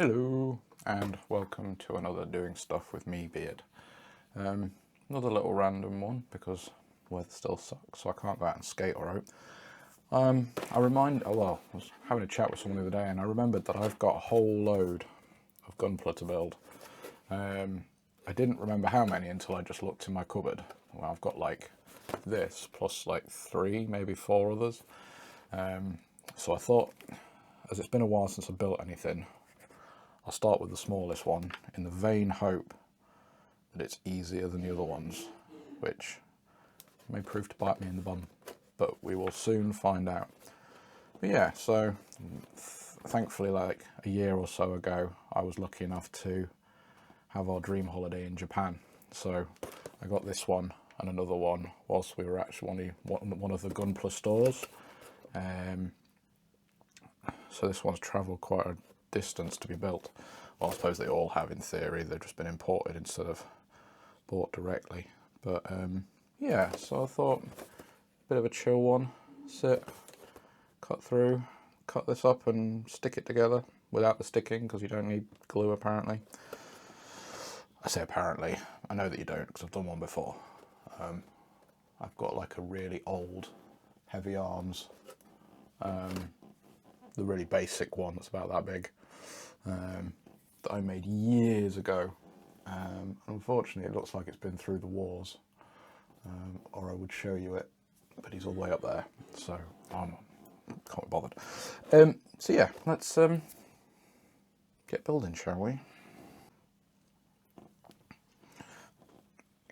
Hello and welcome to another Doing Stuff with me beard. Another little random one because weather still sucks, so I can't go out and skate or out. I was having a chat with someone the other day and I remembered that I've got a whole load of Gunpla to build. I didn't remember how many until I just looked in my cupboard. Well, I've got like this plus like 3, maybe 4 others. So I thought, as it's been a while since I built anything, I'll start with the smallest one in the vain hope that it's easier than the other ones, which may prove to bite me in the bum, but we will soon find out. But yeah, so thankfully like a year or so ago, I was lucky enough to have our dream holiday in Japan. So I got this one and another one whilst we were actually one of the Gunpla stores. So this one's travelled quite a distance to be built. Well, I suppose they all have in theory, they've just been imported instead of bought directly. But yeah, so I thought a bit of a chill one, sit, cut through, cut this up and stick it together without the sticking because you don't need glue apparently. I say apparently, I know that you don't because I've done one before. I've got like a really old heavy arms, the really basic one that's about that big, that I made years ago. Unfortunately, it looks like it's been through the wars, or I would show you it, but he's all the way up there, so I can't be bothered. So yeah, let's get building, shall we?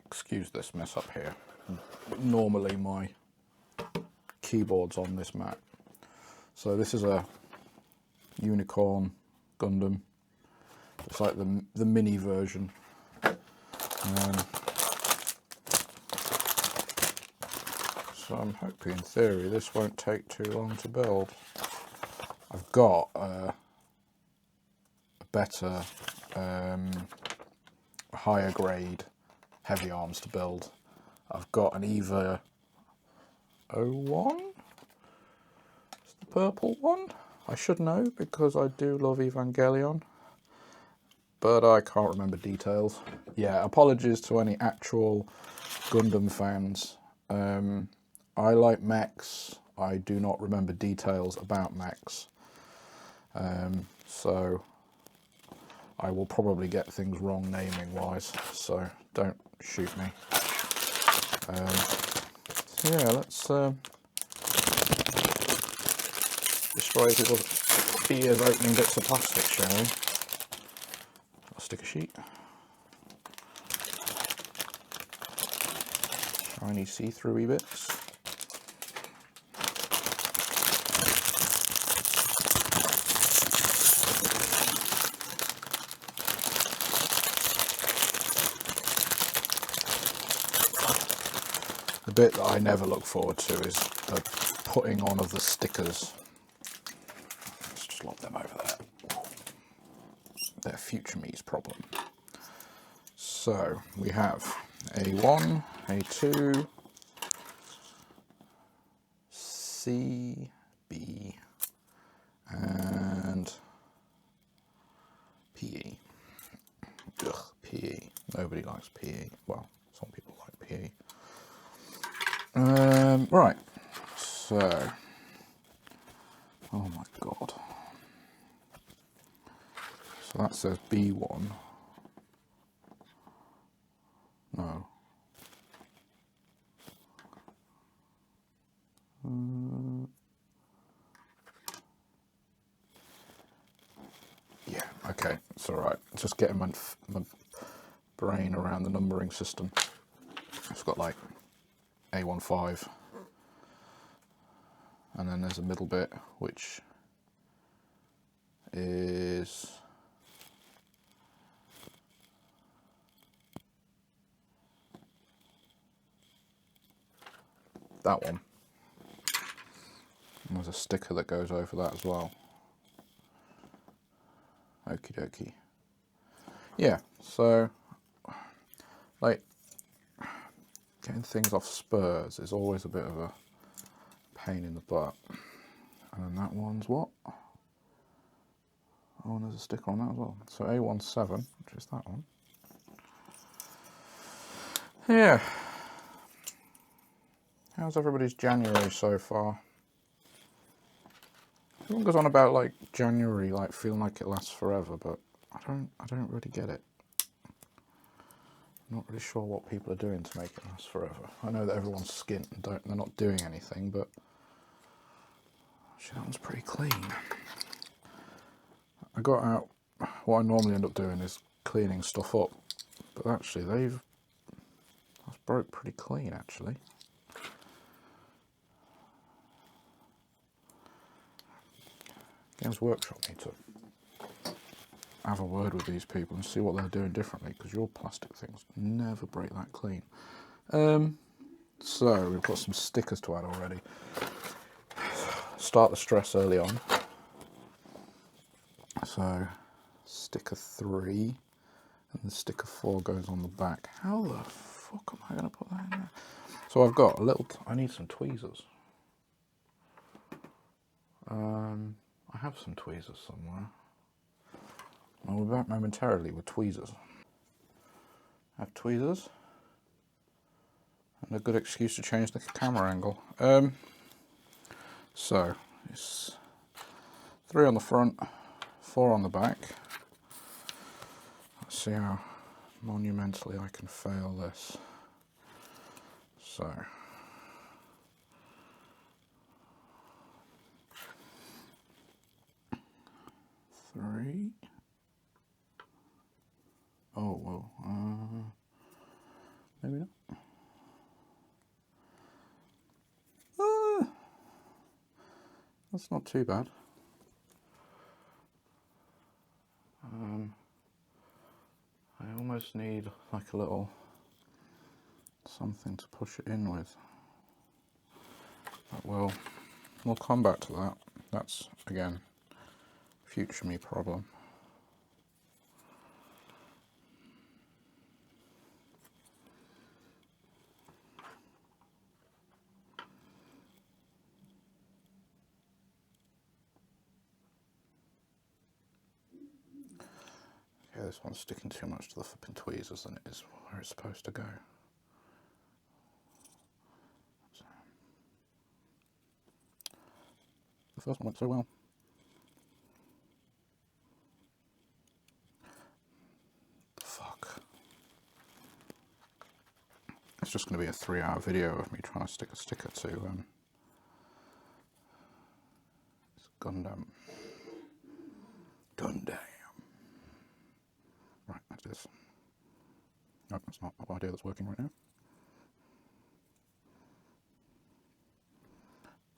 Excuse this mess up here. Normally my keyboard's on this mat. So this is a Unicorn Gundam. It's like the mini version. So I'm hoping, in theory, this won't take too long to build. I've got a better, higher grade heavy arms to build. I've got an EVA 01? It's the purple one. I should know because I do love Evangelion, but I can't remember details. Yeah, apologies to any actual Gundam fans. I like mechs. I do not remember details about mechs. So I will probably get things wrong naming wise, so don't shoot me. So yeah, let's destroy people's fears opening bits of plastic, shall we? I'll stick a sheet. Shiny see-through-y bits. The bit that I never look forward to is the putting on of the stickers. Let's just lock them over there. They're future me's problem. So we have A1, A2, C, B, and PE. Ugh, PE. Nobody likes PE. Well, some people like PE. Right, so, oh my god, so that says B1, no, yeah, okay, it's alright, just getting my brain around the numbering system. It's got like A15, and then there's a middle bit which is that one. And there's a sticker that goes over that as well. Okie dokie. Yeah, so like getting things off spurs is always a bit of a pain in the butt. And then that one's what? Oh, and there's a sticker on that as well. So A17, which is that one. Yeah. How's everybody's January so far? Everyone goes on about like January, like feeling like it lasts forever, but I don't really get it. I'm not really sure what people are doing to make it last forever. I know that everyone's skint and they're not doing anything, but actually that one's pretty clean. I got out, what I normally end up doing is cleaning stuff up, but actually that's broke pretty clean actually. Games Workshop need to have a word with these people and see what they're doing differently, because your plastic things never break that clean. So we've got some stickers to add already. Start the stress early on. So sticker 3 and the sticker 4 goes on the back. How the fuck am I going to put that in there? So I've got a little, I need some tweezers. I have some tweezers somewhere. I'll be back momentarily with tweezers. I have tweezers. And a good excuse to change the camera angle. So, it's 3 on the front, 4 on the back. Let's see how monumentally I can fail this. So, three. Oh, whoa. Maybe not. That's not too bad. I almost need like a little something to push it in with. But we'll come back to that. That's, again, future me problem. Okay, this one's sticking too much to the flipping tweezers than it is where it's supposed to go. So, the first one went so well. Fuck. It's just going to be a 3-hour video of me trying to stick a sticker to it's Gundam. Right, that's this. No, that's not the idea that's working right now.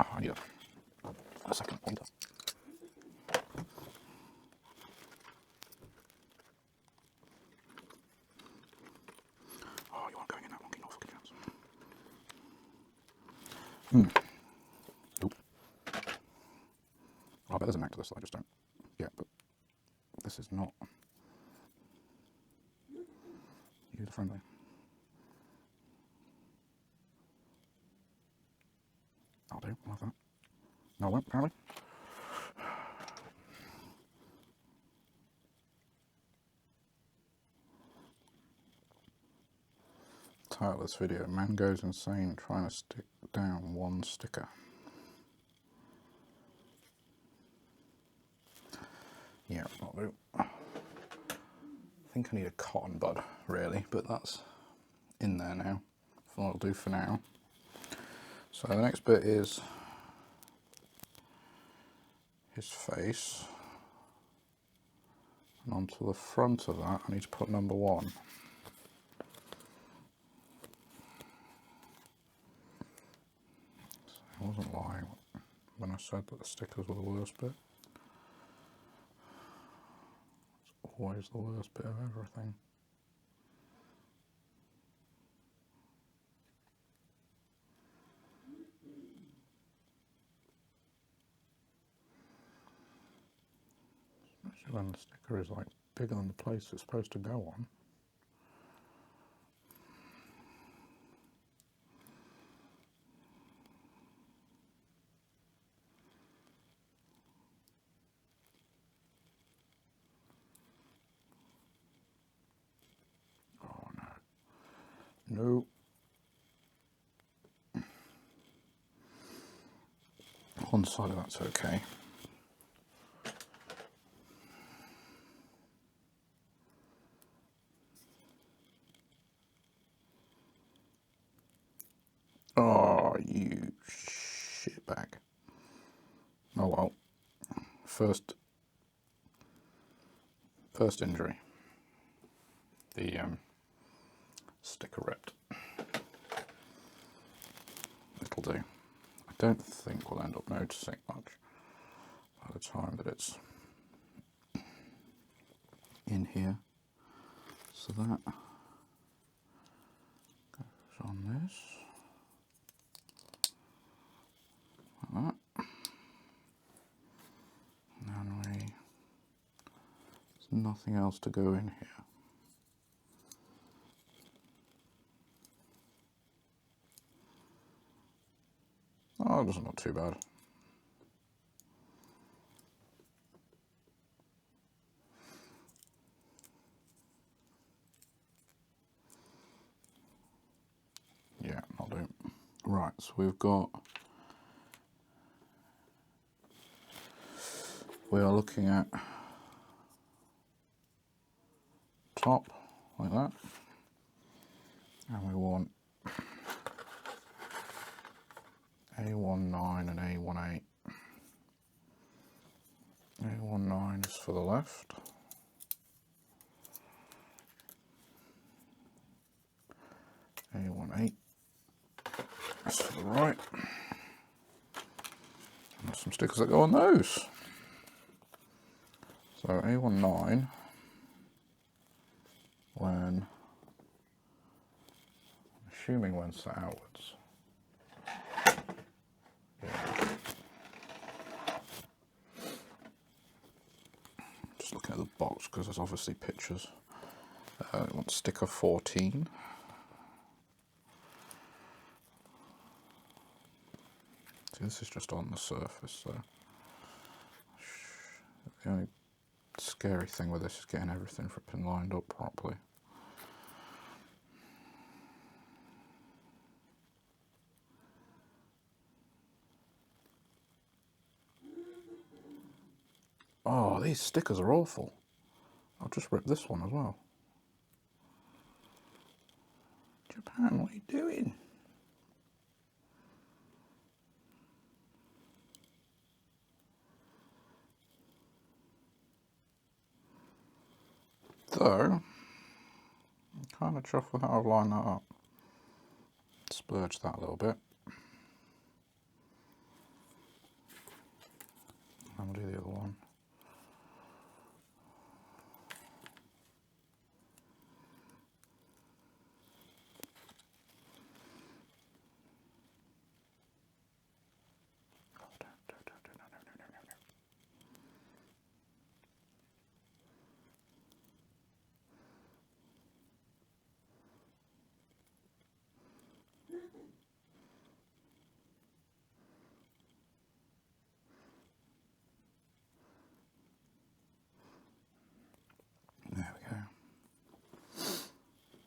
Oh, I need a second pointer. Oh, you aren't going in that one, no fucking chance. Nope. Oh, I bet there's an act to this that I just don't get, but this is not user friendly. I'll do, I'll have that. No, I won't, apparently. Title of this video, man goes insane trying to stick down one sticker. Yeah, that'll do. I think I need a cotton bud, really, but that's in there now. So that'll do for now. So the next bit is his face. And onto the front of that, I need to put number 1. I wasn't lying when I said that the stickers were the worst bit. It's always the worst bit of everything. Especially when the sticker is like bigger than the place it's supposed to go on. No. One side of that's okay. Oh, you shitbag. Oh well. First injury. The sticker ripped. It'll do. I don't think we'll end up noticing much by the time that it's in here. So that goes on this. Like that. And then there's nothing else to go in here. Oh, that's not too bad. Yeah, I'll do. Right, so we are looking at top like that, and we want A19 and A18. A19 is for the left. A18 is for the right. And there's some stickers that go on those. So A19, I'm assuming when set outwards. Yeah. Just looking at the box because there's obviously pictures. I want sticker 14. See, this is just on the surface, so the only scary thing with this is getting everything flipping lined up properly. Oh, these stickers are awful. I'll just rip this one as well. Japan, what are you doing? So, I'm kind of chuffed with how I've lined that up. Splurge that a little bit. And we'll do the other one. There we go.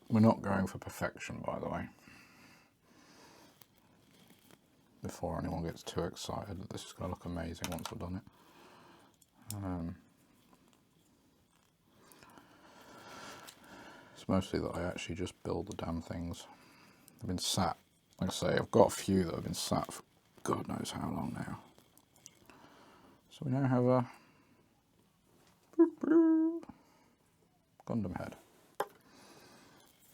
We're not going for perfection, by the way. Before anyone gets too excited that this is going to look amazing once I've done it. It's mostly that I actually just build the damn things. They've been sat, like I say, I've got a few that have been sat for God knows how long now. So we now have a Gundam head.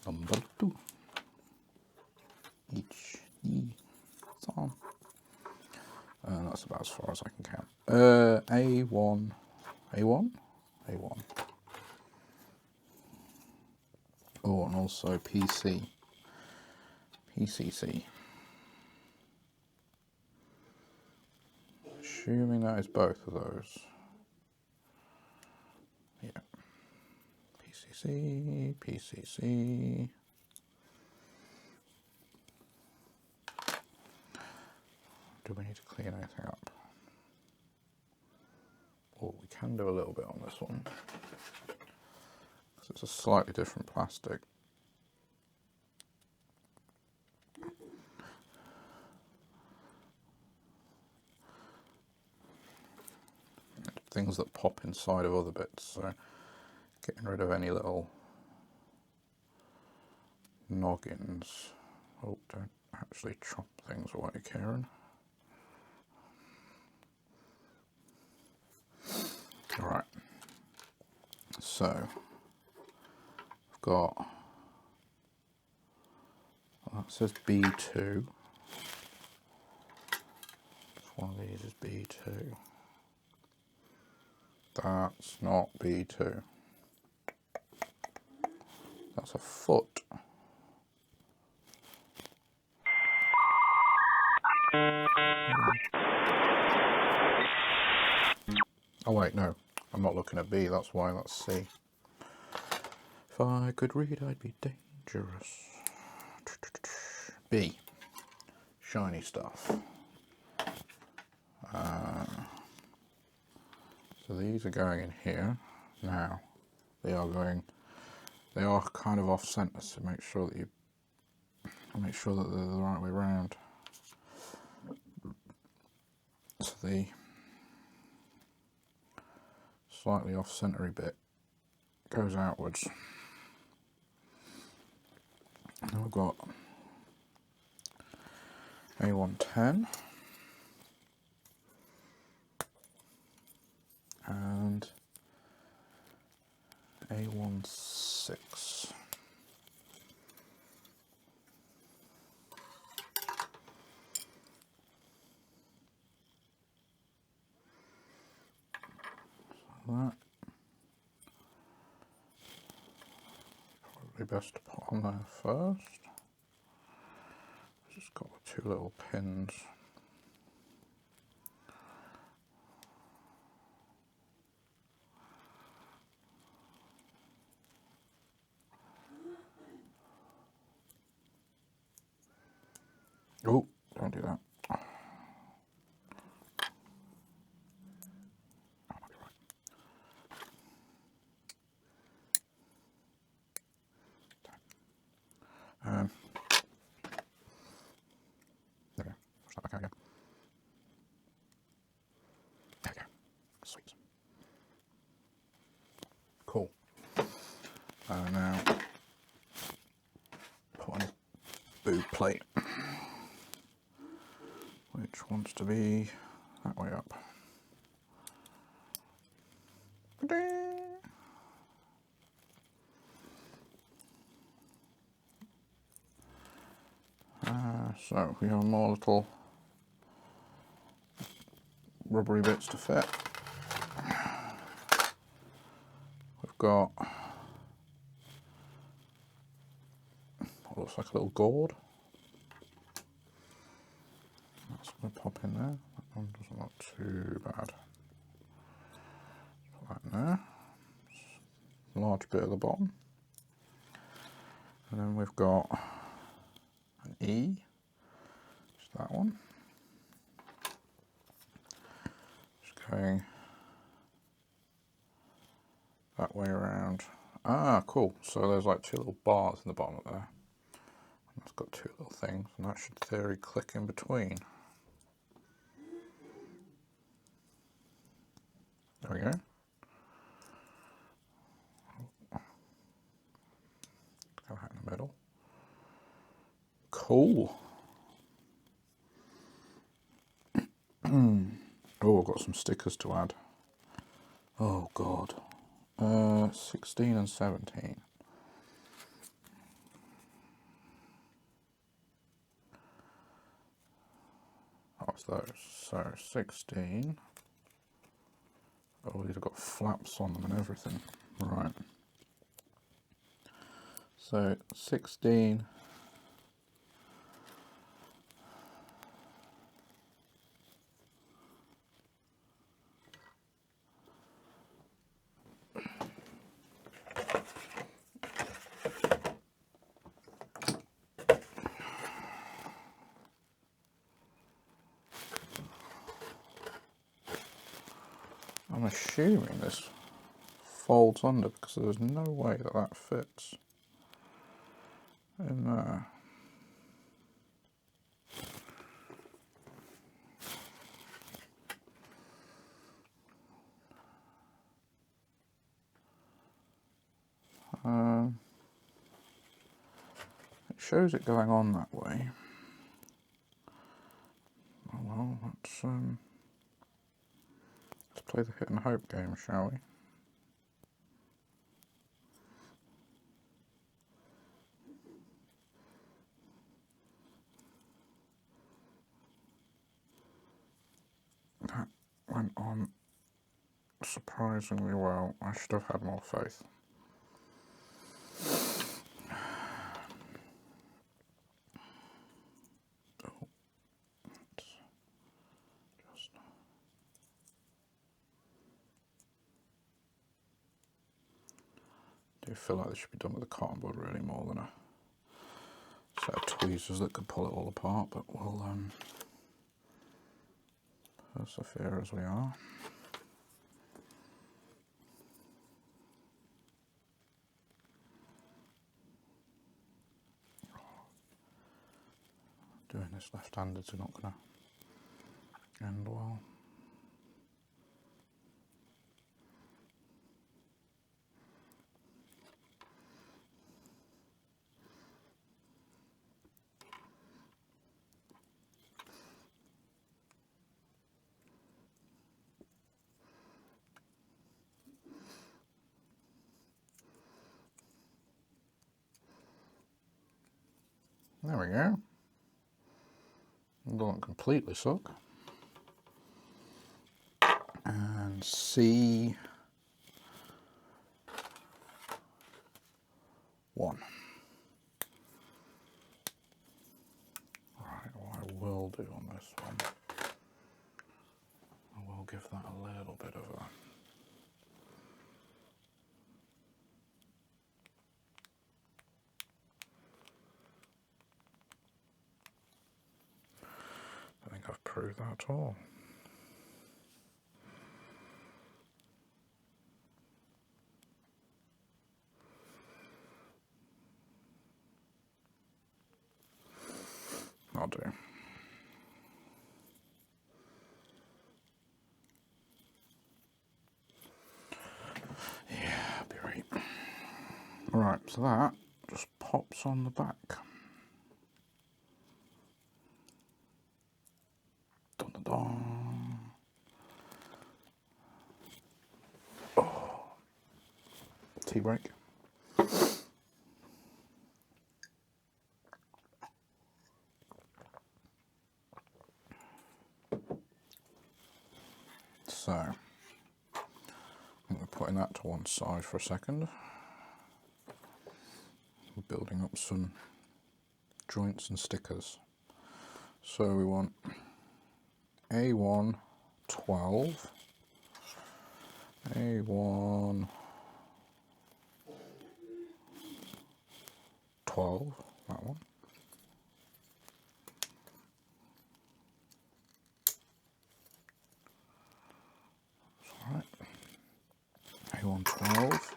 Number 2. HD. And that's about as far as I can count. A1. A1? A1. Oh, and also PC. PCC. Assuming that is both of those. Yeah. PCC, PCC. Do we need to clean anything up? Oh, we can do a little bit on this one. Because it's a slightly different plastic. things that pop inside of other bits. So getting rid of any little noggins. Oh, don't actually chop things away, Karen. Alright, so I've got, well, that says B2. One of these is B2. That's not B2. That's a foot. Oh wait, no, I'm not looking at B, that's why, that's C. If I could read, I'd be dangerous. B. Shiny stuff. So these are going in here. Now, they are kind of off center, so make sure that they're the right way round. So the slightly off centery bit goes outwards. Now we've got A110 and A16. That probably best to put on there first. Just got the two little pins. Oh, don't do that. There we go. Push that back out again. There we go. Sweet. Cool. Now put on a boot plate, which wants to be that way up. So we have more little rubbery bits to fit. We've got what looks like a little gourd. That's going to pop in there. That one doesn't look too bad. Put that in there. Large bit at the bottom. And then we've got an E. Just that one. Just going that way around. Ah, cool. So there's like two little bars in the bottom of there. And it's got two little things, and that should, in theory, click in between. There we go. Go right in the middle. Cool. Oh, I've got some stickers to add. Oh God. 16 and 17. What's those? So 16. Oh, these have got flaps on them and everything. Right. So 16. I'm assuming this folds under because there's no way that that fits in there. shows it going on that way. Oh well, let's play the hit and hope game, shall we? That went on surprisingly well. I should have had more faith. Oh, just do feel like this should be done with a cotton bud really more than a set of tweezers that could pull it all apart, but we'll persevere as we are. Doing this left-handed is not going to end well. There we go. Doesn't completely suck. And C1. Right, what I will do on this one, I will give that a little bit of a I think I've proved that at all. I'll do. Yeah, I'll be right. Right, so that just pops on the back. Dun, dun, dun. Oh. Tea break. So, I think we're putting that to one side for a second. We're building up some joints and stickers. So we want A1 12, A1 12, that one. Alright, A1 12,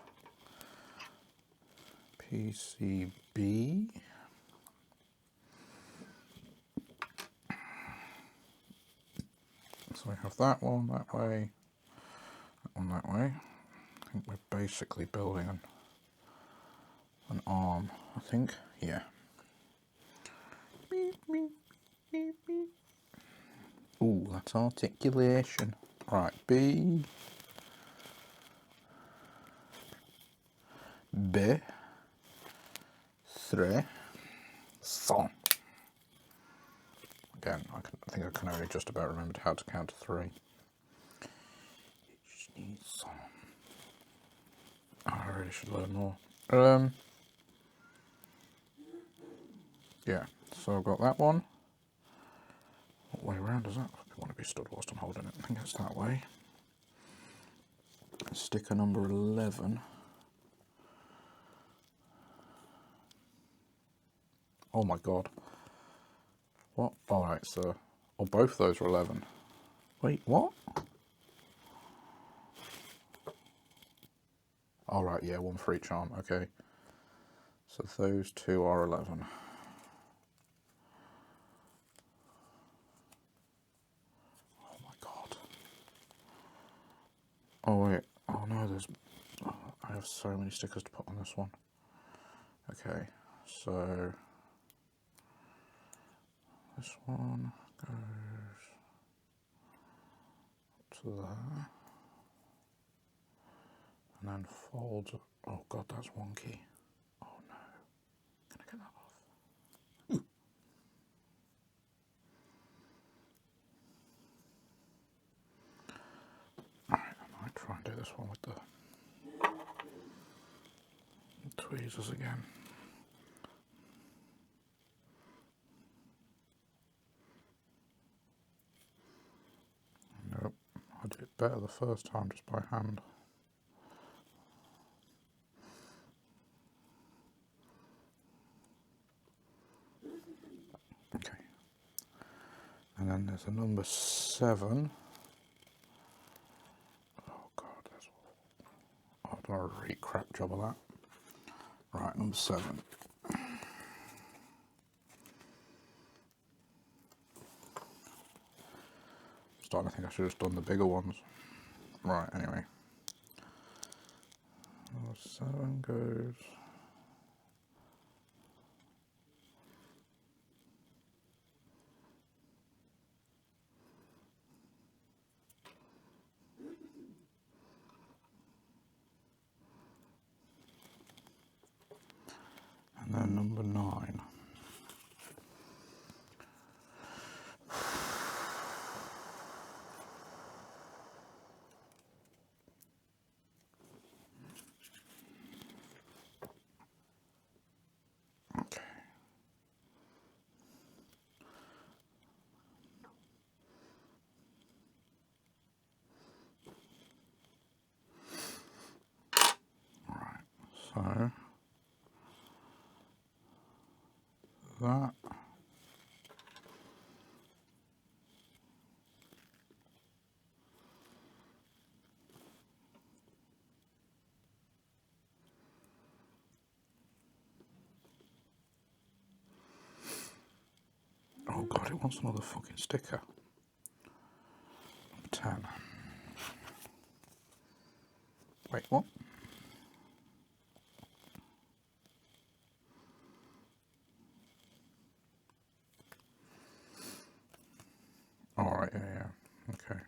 PCB, so we have that one that way, that one that way. I think we're basically building an arm, I think, yeah. Ooh, that's articulation. Right, B, B, 3, son. Again, I think I can only just about remember how to count to 3. It just needs some. Oh, I really should learn more. Yeah, so I've got that one. What way around is that? I want to be stood whilst I'm holding it. I think it's that way. Sticker number 11. Oh my god. What? Alright, so... Oh, both those are 11. Wait, what? Alright, yeah, one for each arm, okay. So those two are 11. Oh my god. Oh wait, oh no, there's... Oh, I have so many stickers to put on this one. Okay, so... This one goes to there, and then folds. Oh god, that's wonky. Oh no, can I get that off? Alright, I might try and do this one with the tweezers again. Nope, I did it better the first time just by hand. Okay, and then there's a number 7. Oh god, that's awful. I've done a really crap job of that. Right, number 7. Starting to think I should have just done the bigger ones. Right, anyway. Number 7 goes. And then number 9. Okay. Right, so that. Oh god, it wants another fucking sticker. Number 10. Wait, what? Alright, yeah, okay.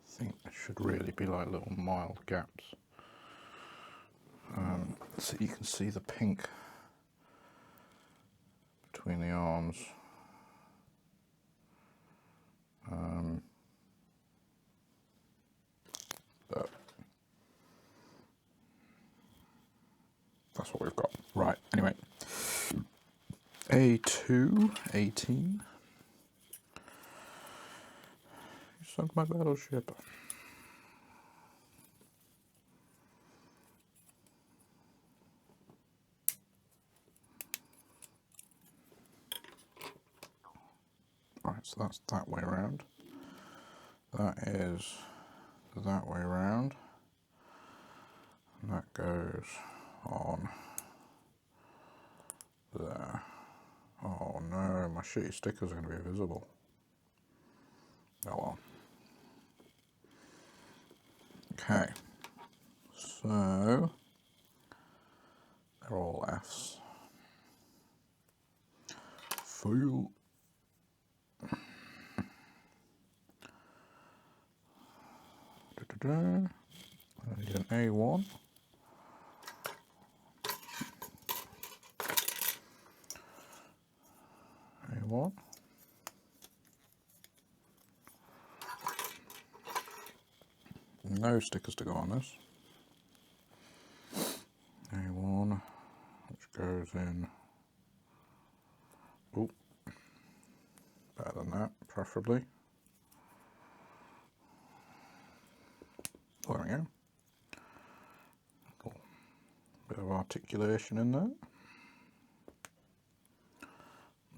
I think there should really be like little mild gaps. So you can see the pink between the arms. But that's what we've got. Right, anyway. A2, 18. You sunk my battleship. Right, so that's that way around. That is that way around. And that goes on there. Oh no, my shitty stickers are going to be visible. Oh well. Okay, so they're all Fs. Foil. I need an A1. A1. No stickers to go on this. A1, which goes in. Oh, better than that, preferably. There we go. Cool. Bit of articulation in there.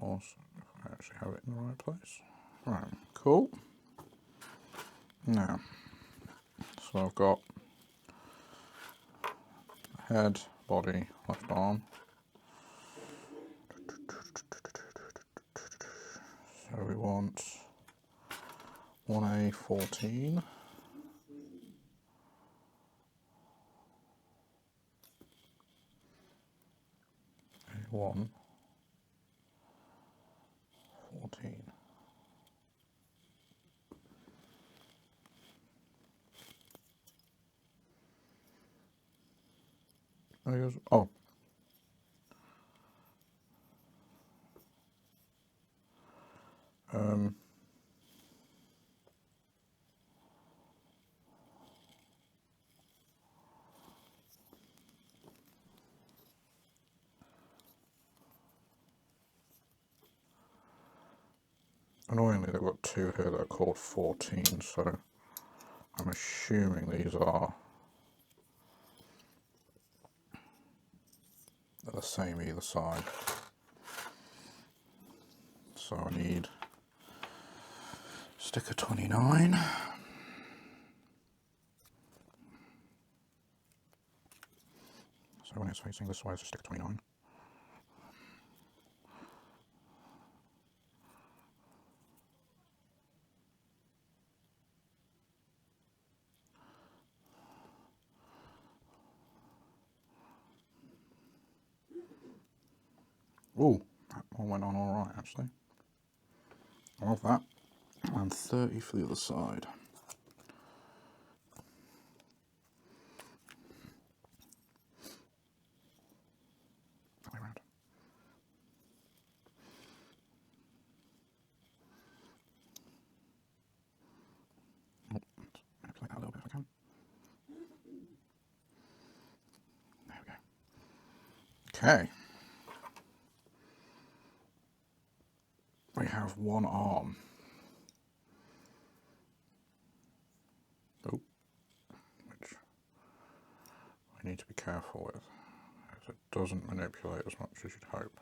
Also, if I actually have it in the right place. Right, cool. Now, so I've got head, body, left arm. So we want 1A14. A1 14. Oh. Annoyingly, they've got two here that are called 14, so I'm assuming these are the same either side. So I need sticker 29. So when it's facing this way, it's a sticker 29. Ooh, that one went on alright actually. I love that. And 30 for the other side. That way around. Oh, manipulate that a little bit if I can. There we go. Okay. We have one arm. Oh, which I need to be careful with, as it doesn't manipulate as much as you'd hope.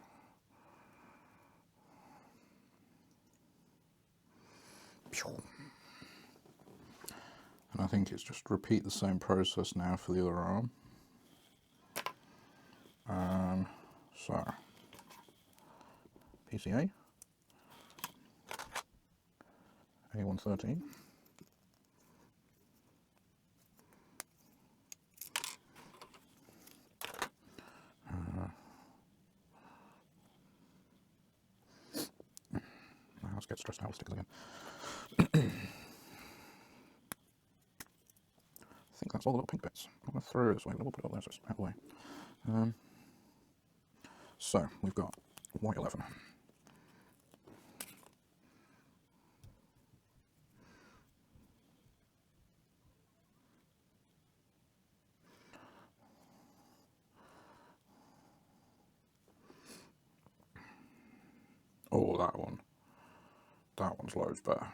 And I think it's just repeat the same process now for the other arm. So, PCA, A113. Let's get stressed out with stickers again. I think that's all the little pink bits. I'm going to throw it this way, but we'll put it up there so it's out of the way. So, we've got Y11. Oh, that one. That one's loads better.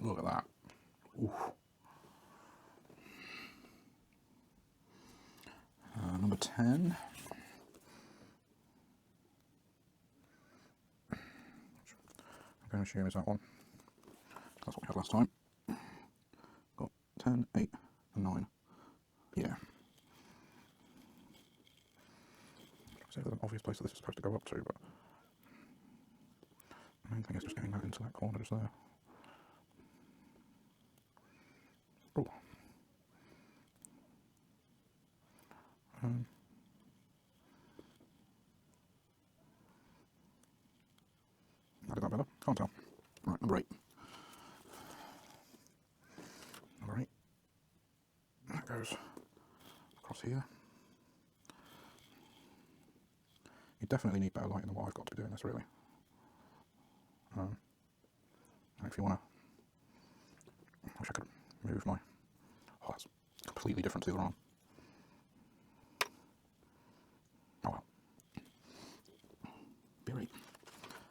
Look at that. Oof. Number 10. I'm going to assume is that one. That's what we had last time. Got 10, 8, and 9. Yeah. There's an obvious place that this is supposed to go up to, but the main thing is just getting that into that corner just there. Oh. I did that better. Can't tell. Right, number 8. Number 8. That goes across here. You definitely need better lighting than what I've got to be doing this, really. And if you want to, I wish I could move my. Oh, that's completely different to the other arm. Oh well. Be right.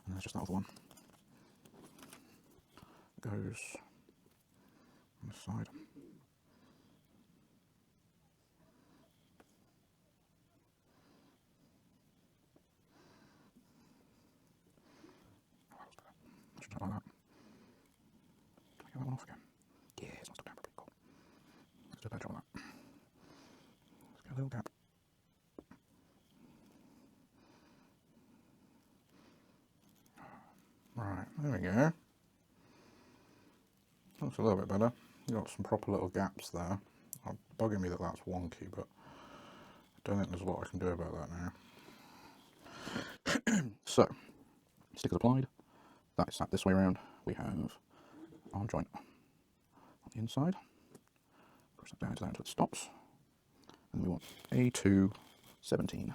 And there's just that other one. Goes on the side. Like that. Get that one off again. Yeah, it's not stuck down properly. Cool. Let's do a better job on that. Let's get a little gap. Looks a little bit better. You've got some proper little gaps there. It's bugging me that that's wonky, but I don't think there's a lot I can do about that now. So, stickers applied. That is sat this way around. We have arm joint on the inside. Push that down until it stops. And we want A2 17.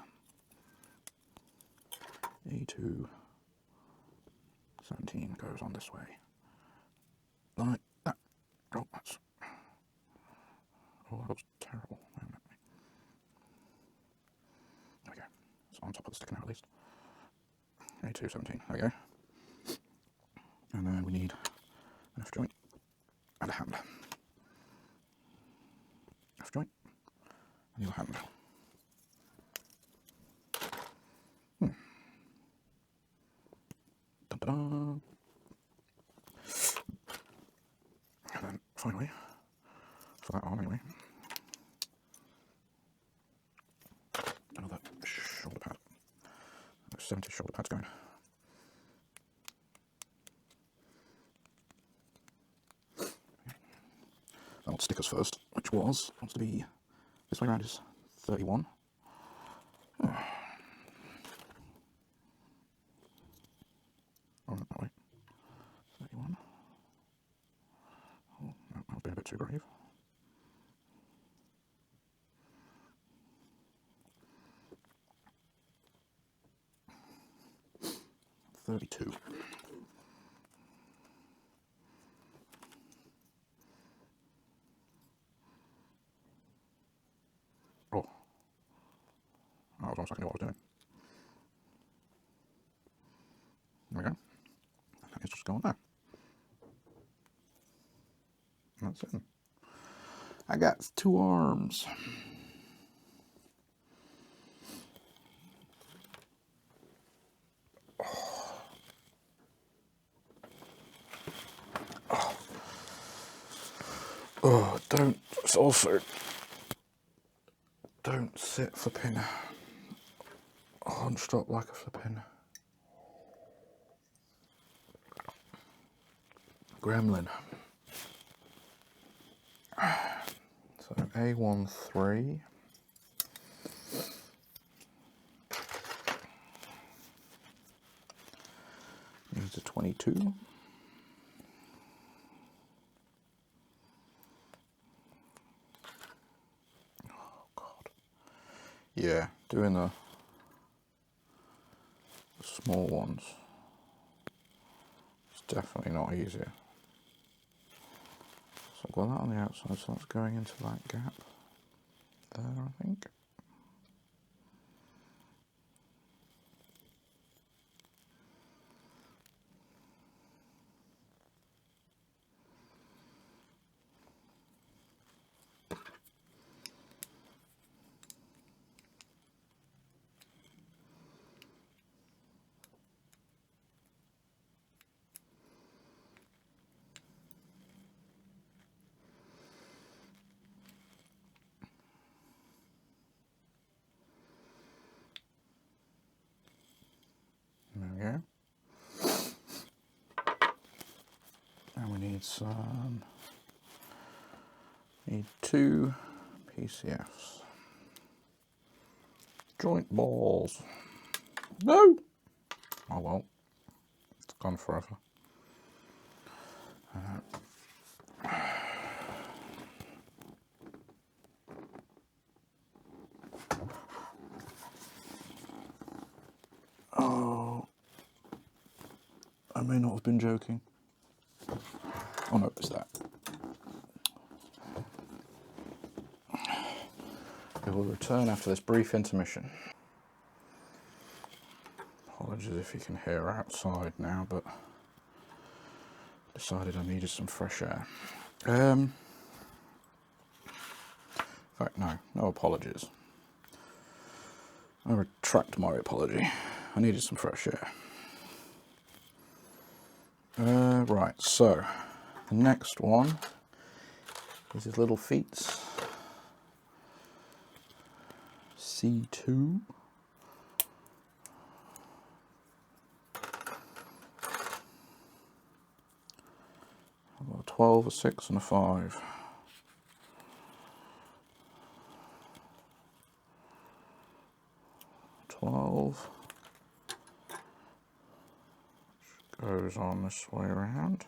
A2 17 goes on this way. Like that. Oh, that's... Oh, that looks terrible. There we go. It's on top of the sticker now at least. A2 17. There we go. And then we need an F joint and a hand. F joint and your hand. Dun, dun, dun. And then finally, for that arm anyway, another shoulder pad. There's 70 shoulder pads going. I'll stickers first, which wants to be this way around is 31. Oh, not that way. 31. Oh, no, I've been a bit too brave. $32. Oh, I was almost looking at what I was doing. There we go. And it's just going there. That's it. I got 2 arms. Oh, don't. It's also don't sit flipping hunched up like a flipping gremlin. So A13. Needs a 22. Oh God. Yeah, doing the small ones is definitely not easier. So I've got that on the outside, so that's going into that gap there, I think. There we go. And we need some, need 2 PCFs. Joint balls. No! Oh well, it's gone forever. Oh, I may not have been joking. Oh no, it's that. We will return after this brief intermission. Apologies if you can hear outside now, but decided I needed some fresh air. In fact, no apologies. I retract my apology. I needed some fresh air. Right, so the next one is his little feet. C2. A 12, a 6 and a 5. Twelve goes on this way around.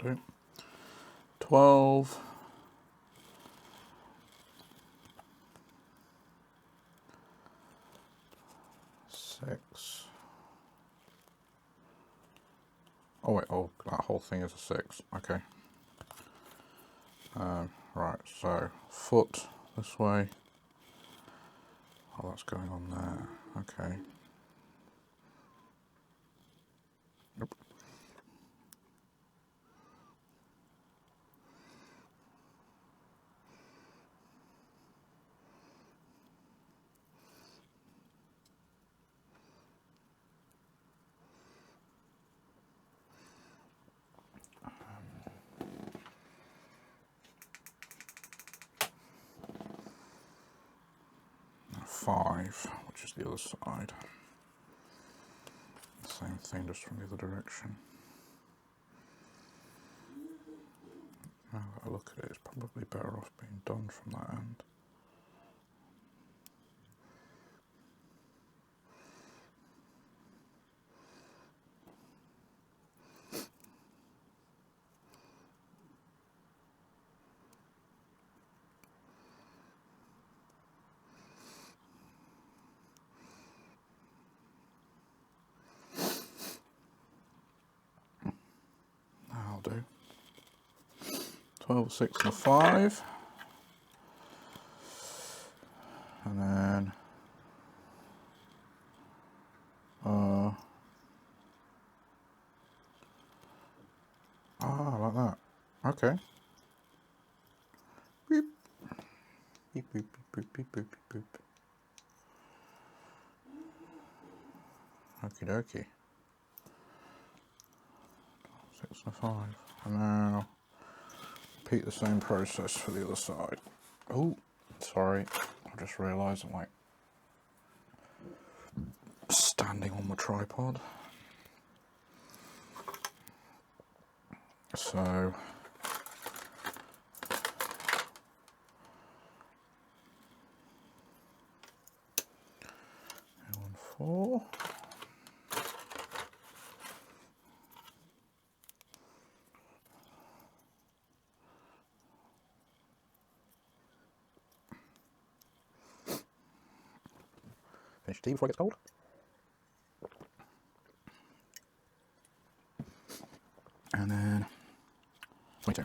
I'll do 12. 6. Oh wait, oh, that whole thing is a 6. Okay. Right, so foot this way. Oh, that's going on there. Okay. Nope. Five, which is the other side. Same thing, just from the other direction. Now that I look at it, it's probably better off being done from that end. That'll do. 12, 6 and a 5. And then like that. Okay. Beep. Beep, beep, beep, beep, beep, beep, beep. Okie dokie. 6 and a 5. And now repeat the same process for the other side. Oh, sorry. I just realised I'm like standing on the tripod. So 4. Finish tea before it gets cold. And then 22.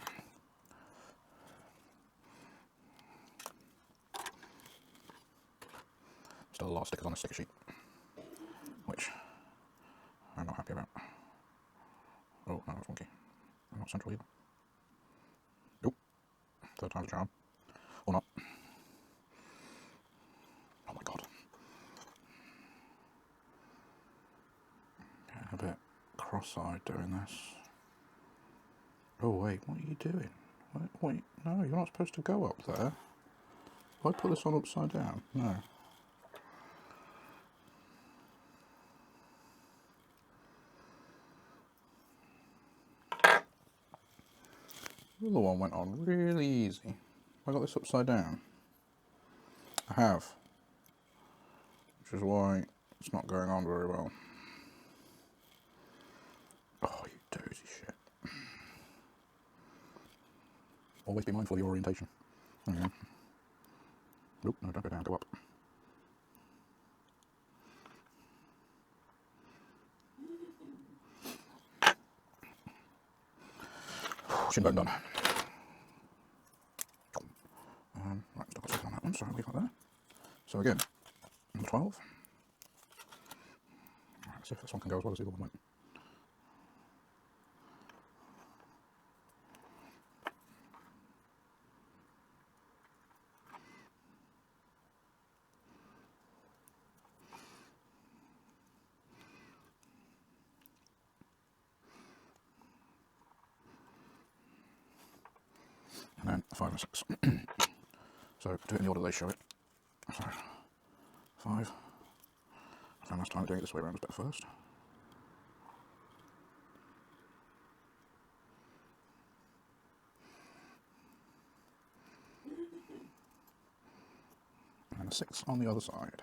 Still a lot of stickers on the sticker sheet, which I'm not happy about. Oh, no, that's wonky. I'm not central either. Nope. Third time's a charm. Or not. Oh my god. Getting a bit cross-eyed doing this. Oh wait, what are you doing? Wait, no, you're not supposed to go up there. If I put this on upside down? No. The other one went on really easy. I got this upside down. I have. Which is why it's not going on very well. Oh, you dirty shit. Always be mindful of your orientation. There you go. Nope, no, don't go down, go up. Shin bone done. Right, double check on that one, so I'll leave that there. So again, number 12. Right, let's see if this one can go as well as the other one went. And then 5 and 6. So do it in the order they show it. So 5. I found last time doing it this way around was better first. And a 6 on the other side.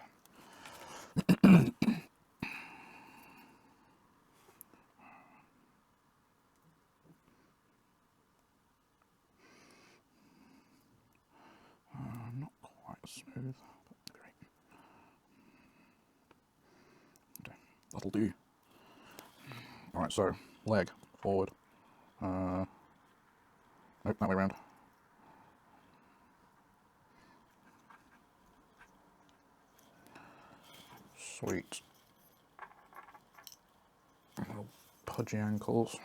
Not quite smooth, but great. Okay, that'll do. Alright, so leg, forward. Nope, that way around. Sweet. Little pudgy ankles.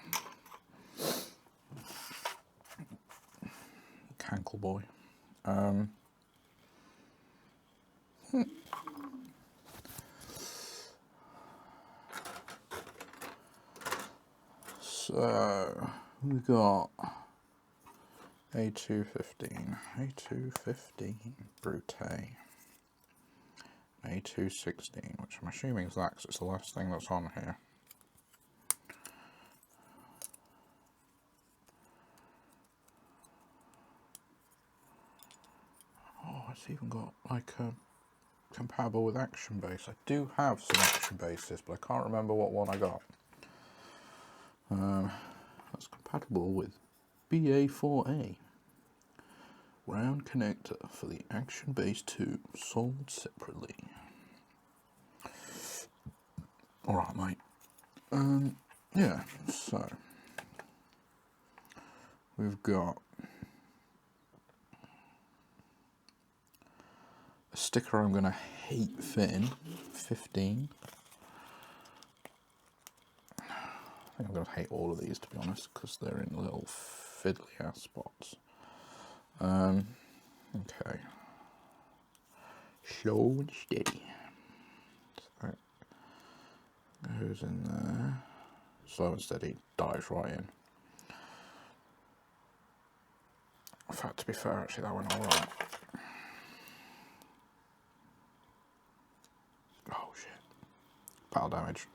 Cankle boy. So we've got A215, A215 Brute, A216, which I'm assuming is that because it's the last thing that's on here. Oh, it's even got like a compatible with action base. I do have some action bases, but I can't remember what one I got. That's compatible with BA4A. Round connector for the action base 2, sold separately. Alright, mate. Yeah, so we've got a sticker I'm going to hate fitting, 15. I think I'm going to hate all of these, to be honest, because they're in little fiddly ass spots. Okay. Slow and steady. So that goes in there. Slow and steady, dives right in. In fact, to be fair, actually, that went alright. Oh shit. Battle damage.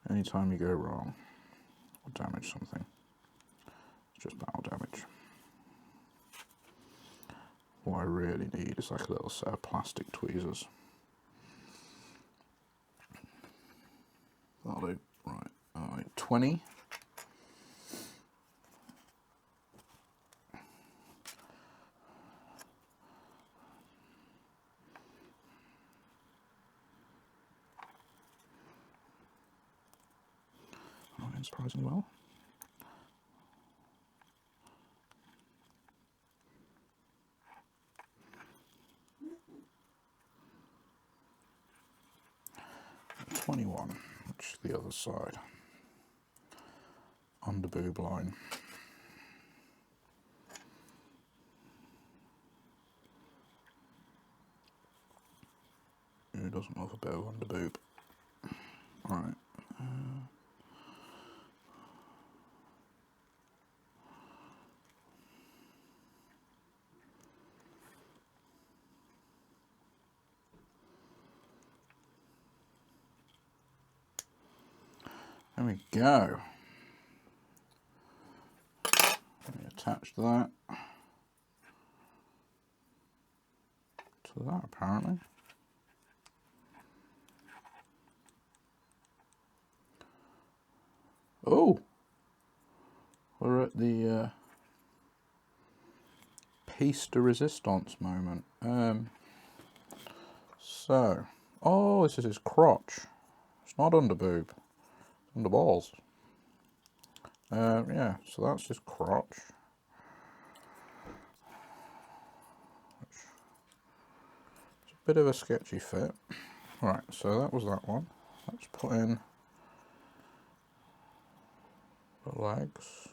Anytime you go wrong or damage something, it's just battle damage. What I really need is like a little set of plastic tweezers. That'll do. Right, 20. Not surprisingly well. And 21, which is the other side. Under boob line. Who doesn't love a bit of under boob? Alright. There we go. Let me attach that to that apparently. Oh, we're at the piece de resistance moment. So, oh, this is his crotch. It's not under boob, it's under balls. Yeah, so that's his crotch. It's a bit of a sketchy fit. Right, so that was that one. Let's put in the legs.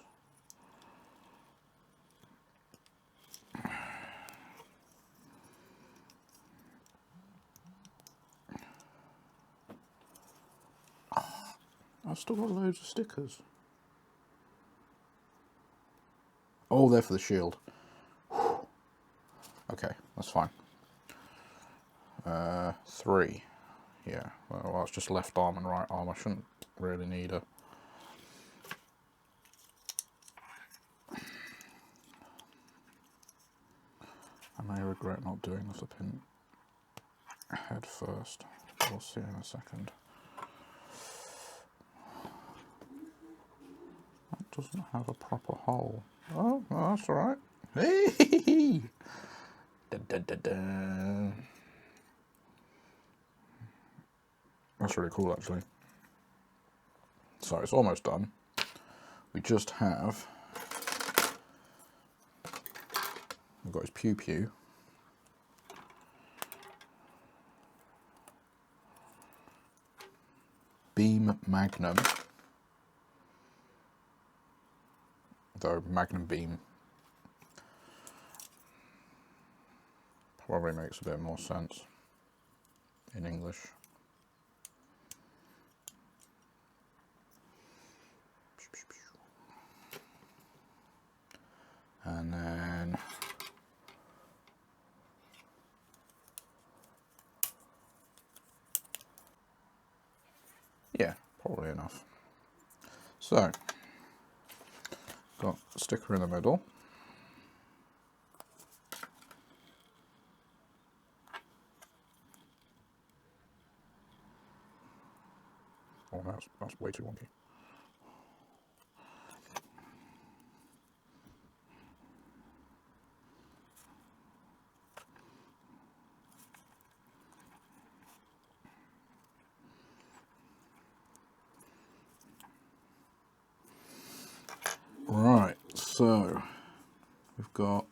I've still got loads of stickers. Oh, they're for the shield. Whew. Okay, that's fine. 3. Yeah, well, it's just left arm and right arm. I shouldn't really need a... I may regret not doing the flipping head first. We'll see in a second. That doesn't have a proper hole. Oh, well, that's alright. Hey! Da, da, da, da. That's really cool, actually. So it's almost done. We just have... We've got his pew pew. Beam Magnum. Though Magnum Beam probably makes a bit more sense in English. And then yeah, probably enough. So got a sticker in the middle. Oh, that's way too wonky. Right, so we've got,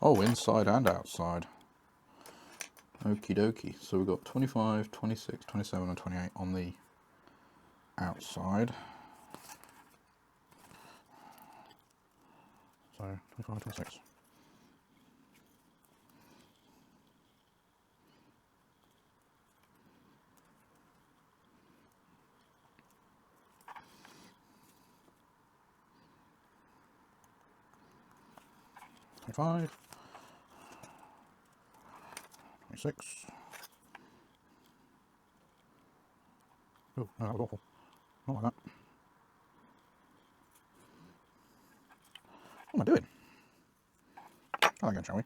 oh, inside and outside. Okie dokie. So we've got 25, 26, 27 and 28 on the outside. So 25, 26. Five, 26. Oh, no, that was awful. Not like that. What am I doing? Try that again, shall we?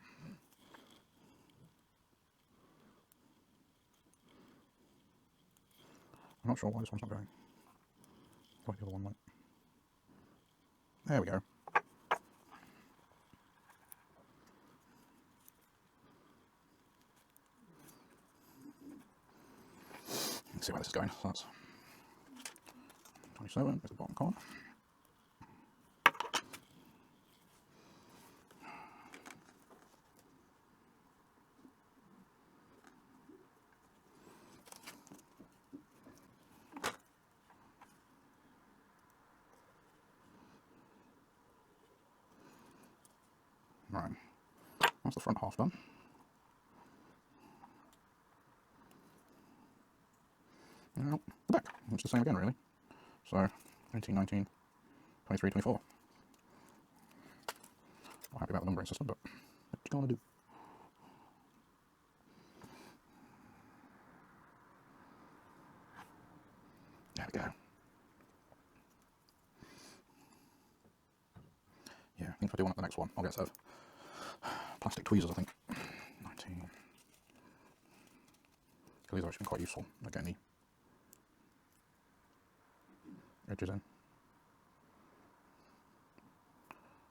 I'm not sure why this one's not going. Why the other one went. There we go. Let's see where this is going. So that's 27 is the bottom corner. Right, that's the front half done. Now, the back, it's the same again really. So, 18, 19, 23, 24. I'm happy about the numbering system, but what you gonna do? There we go. Yeah, I think if I do one at the next one, I'll get a set of plastic tweezers, I think. 19. These are actually quite useful. Not getting any edges in.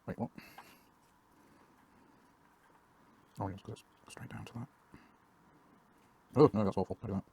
Wait, what? Oh, yes, because it's straight down to that. Oh, no, that's awful. Don't do that.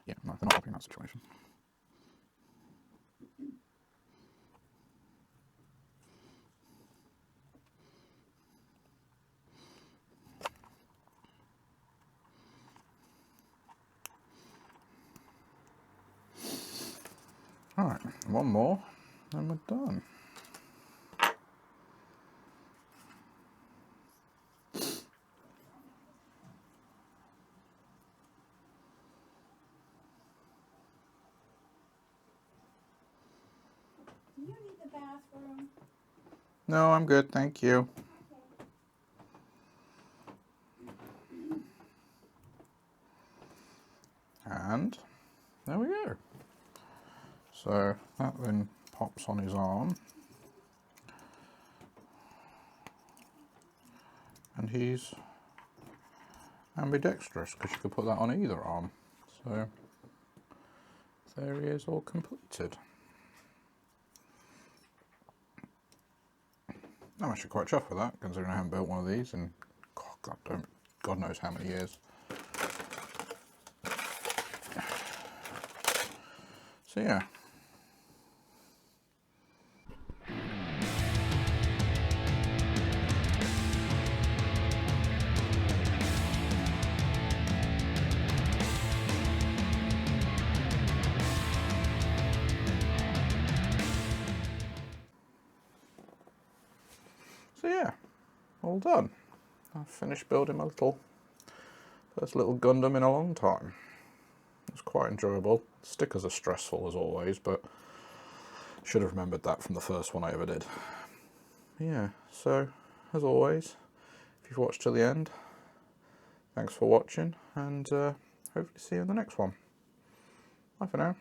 Yeah, no, they're not happy in that situation. Alright, one more, and we're done. Do you need the bathroom? No, I'm good, thank you. And there we go. So that then pops on his arm. And he's ambidextrous, because you could put that on either arm. So there he is, all completed. I'm actually quite chuffed with that, considering I haven't built one of these in God knows how many years. So yeah. So yeah, all done. I've finished building my first little Gundam in a long time. It's quite enjoyable. Stickers are stressful as always, but should have remembered that from the first one I ever did. Yeah, so as always, if you've watched till the end, thanks for watching, and hopefully see you in the next one. Bye for now.